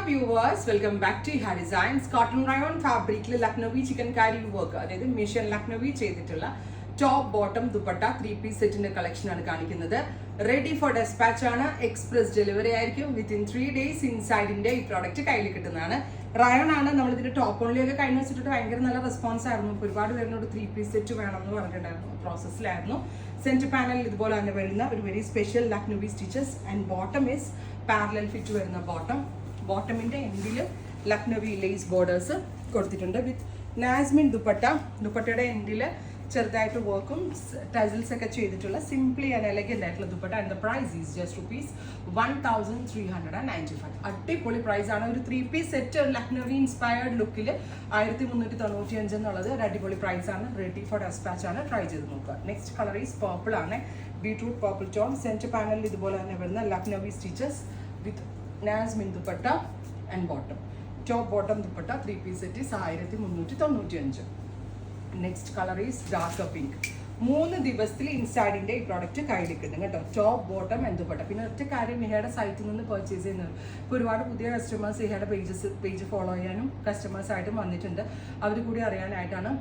viewers, welcome back to Iha Designs. Cotton rayon fabric Lucknowi chikankari work. അതായത് mission Lucknowi ചെയ്തിട്ടുള്ള top bottom dupatta 3-piece സെറ്റിന്റെ collection ആണ് കാണിക്കുന്നത്. Ready for dispatch ആണ്. Express delivery ആയിരിക്കും. Within 3 days ഇൻസൈഡിന്റെ ഈ പ്രോഡക്റ്റ് കയ്യിൽ കിട്ടുന്നതാണ്. റയോൺ ആണ്. നമ്മൾ ഇതിന്റെ ടോപ്പ് ഓൺലി ഒക്കെ കഴിഞ്ഞ വെച്ചിട്ട് ഭയങ്കര നല്ല റെസ്പോൺസ് ആയിരുന്നു. ഒരുപാട് പേരിനോട് 3-piece സെറ്റ് വേണമെന്ന് പറഞ്ഞിട്ടുണ്ടായിരുന്നു. പ്രോസസ്സിലായിരുന്നു. സെന്റർ പാനലിൽ ഇതുപോലെ തന്നെ വരുന്ന ഒരു very special Lucknowi stitches and bottom is parallel fit വരുന്ന ബോട്ടമിന്റെ എൻഡിൽ ലക്നവി ലേസ് ബോർഡേഴ്സ് കൊടുത്തിട്ടുണ്ട് വിത്ത് നാസ്മിൻ ദുപ്പട്ടയുടെ എൻഡിൽ ചെറുതായിട്ട് വർക്കും ടസിൽസ് ഒക്കെ ചെയ്തിട്ടുള്ള സിംപ്ലി ആൻഡ് എലഗന്റ് ആയിട്ടുള്ള dupatta. And the price is just ₹1,395. അടിപൊളി പ്രൈസ് ആണ്. ഒരു 3-piece സെറ്റ് ലക്നവി ഇൻസ്പയർഡ് ലുക്കിൽ 1395 എന്നുള്ളത് ഒരു അടിപൊളി പ്രൈസ് ആണ്. റെഡി ഫോർ ഡെസ്പാച്ച് ആണ്. ട്രൈ ചെയ്ത് നോക്കുക. നെക്സ്റ്റ് കളർ ഈസ് പർപ്പിൾ ആണ്. Beetroot purple tone. സെന്റർ പാനലിൽ ഇതുപോലെ തന്നെ വരുന്ന Lucknowi stitches with Nasmin dupatta and bottom. Top bottom dupatta 3-piece set is 1395. Next colour is dark pink. 3 ദിവസത്തിൽ ഇൻസൈഡിന്റെ ഈ പ്രോഡക്റ്റ് കയ്യിൽ കിട്ടും കേട്ടോ. Top bottom and dupatta. പിന്നെ ഒറ്റ കാര്യം, ഇഹയുടെ സൈറ്റിൽ നിന്ന് പർച്ചേസ് ചെയ്യുന്നത് ഇപ്പോൾ ഒരുപാട് പുതിയ കസ്റ്റമേഴ്സ് ഇഹയുടെ പേജ് ഫോളോ ചെയ്യാനും കസ്റ്റമേഴ്സായിട്ടും വന്നിട്ടുണ്ട്. അവർ കൂടി അറിയാനായിട്ടാണ്.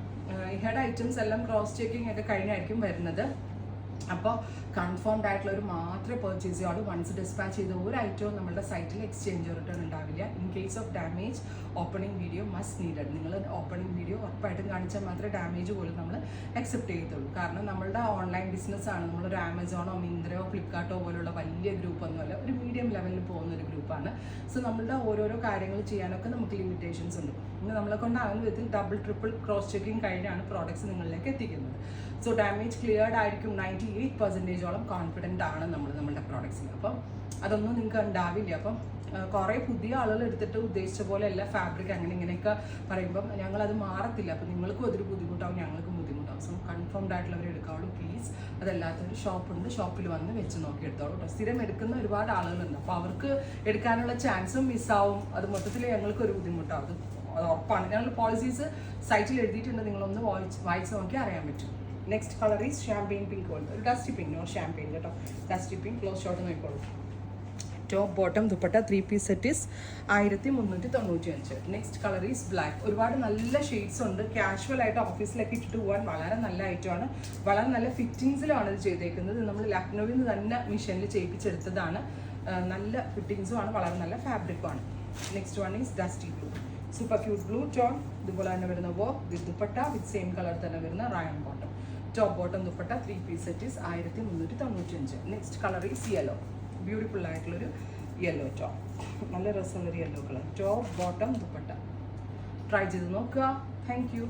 ഇഹയുടെ ഐറ്റംസ് എല്ലാം ക്രോസ് ചെക്കിംഗ് ഒക്കെ കഴിഞ്ഞായിരിക്കും വരുന്നത്. അപ്പോൾ കൺഫേംഡ് ആയിട്ടുള്ള ഒരു മാത്രമേ പർച്ചേസ് ചെയ്യുള്ളൂ. വൺസ് ഡിസ്പാച്ച് ചെയ്ത ഒരു ഐറ്റവും നമ്മുടെ സൈറ്റിൽ എക്സ്ചേഞ്ച് റിട്ടേൺ ഉണ്ടാവില്ല. In case of damage opening video must needed. നിങ്ങൾ ഓപ്പണിംഗ് വീഡിയോ ഉറപ്പായിട്ടും കാണിച്ചാൽ മാത്രമേ ഡാമേജ് പോലും നമ്മൾ അക്സെപ്റ്റ് ചെയ്യത്തുള്ളൂ. കാരണം നമ്മളുടെ ഓൺലൈൻ ബിസിനസ്സാണ്. നമ്മളൊരു ആമസോണോ മിന്ത്രയോ ഫ്ലിപ്കാർട്ടോ പോലുള്ള വലിയ ഗ്രൂപ്പൊന്നുമല്ല, ഒരു മീഡിയം ലെവലിൽ പോകുന്ന ഒരു ഗ്രൂപ്പാണ്. സോ നമ്മളുടെ ഓരോരോ കാര്യങ്ങൾ ചെയ്യാനൊക്കെ നമുക്ക് ലിമിറ്റേഷൻസ് ഉണ്ട്. ഇന്ന് നമ്മളെ കൊണ്ടാകുന്ന വിധത്തിൽ ഡബിൾ ട്രിപ്പിൾ ക്രോസ് ചെക്കിങ് കഴിഞ്ഞാണ് പ്രോഡക്ട്സ് നിങ്ങളിലേക്ക് എത്തിക്കുന്നത്. സോ ഡാമേജ് ക്ലിയർഡ് ആയിരിക്കും. 98% കോൺഫിഡൻ്റ് ആണ് നമ്മുടെ പ്രോഡക്ട്സിൽ. അപ്പം അതൊന്നും നിങ്ങൾക്ക് ഉണ്ടാവില്ല. അപ്പം കുറേ പുതിയ ആളുകൾ എടുത്തിട്ട് ഉദ്ദേശിച്ച പോലെ അല്ല ഫാബ്രിക് അങ്ങനെ ഇങ്ങനെയൊക്കെ പറയുമ്പം ഞങ്ങളത് മാറത്തില്ല. അപ്പം നിങ്ങൾക്കും അതൊരു ബുദ്ധിമുട്ടാവും, ഞങ്ങൾക്കും ബുദ്ധിമുട്ടാവും. സോ കൺഫേംഡ് ആയിട്ടുള്ളവർ എടുക്കാവുള്ളൂ പ്ലീസ്. അതല്ലാത്തൊരു ഷോപ്പുണ്ട്, ഷോപ്പിൽ വന്ന് വെച്ച് നോക്കി എടുത്തോളൂ കേട്ടോ. സ്ഥിരം എടുക്കുന്ന ഒരുപാട് ആളുകളുണ്ട്. അപ്പോൾ അവർക്ക് എടുക്കാനുള്ള ചാൻസും മിസ്സാവും. അത് മൊത്തത്തിൽ ഞങ്ങൾക്കൊരു ബുദ്ധിമുട്ടാവും. അത് ഉറപ്പാണ്. ഞങ്ങൾ പോളിസീസ് സൈറ്റിൽ എഴുതിയിട്ടുണ്ട്. നിങ്ങളൊന്ന് വായിച്ച് നോക്കി അറിയാൻ പറ്റും. Next colour is champagne pink പോലെ. ഒരു ഡസ്റ്റി പിങ്ക്, നോട്ട് ഷാമ്പെയിൻ കേട്ടോ. Dusty pink. ക്ലോസ് ഷോട്ട് നോക്കിക്കോളൂ. Top bottom dupatta 3-piece set is 1395. Next colour is black. ഒരുപാട് നല്ല ഷെയ്ഡ്സ് ഉണ്ട്. കാഷ്വൽ ആയിട്ട് ഓഫീസിലൊക്കെ ഇട്ടിട്ട് പോകാൻ വളരെ നല്ല ഐറ്റമാണ്. വളരെ നല്ല ഫിറ്റിങ്സിലാണ് ഇത് ചെയ്തേക്കുന്നത്. നമ്മൾ ലക്നൌവിൽ നിന്ന് തന്നെ മിഷനിൽ ചെയ്യിപ്പിച്ചെടുത്തതാണ്. നല്ല ഫിറ്റിങ്സും ആണ്, വളരെ നല്ല ഫാബ്രിക്കുമാണ്. Next one is dusty blue. Super cute blue tone. ഇതുപോലെ തന്നെ വരുന്ന work with dupatta with same colour തന്നെ വരുന്ന rayon bottom. Top bottom dupatta 3-piece set is 1395. Next colour is yellow. Beautiful ആയിട്ടുള്ളൊരു യെല്ലോ ടോപ്പ്. നല്ല രസമുള്ളൊരു yellow colour. Top bottom dupatta. Try ചെയ്ത് നോക്കുക. Thank U.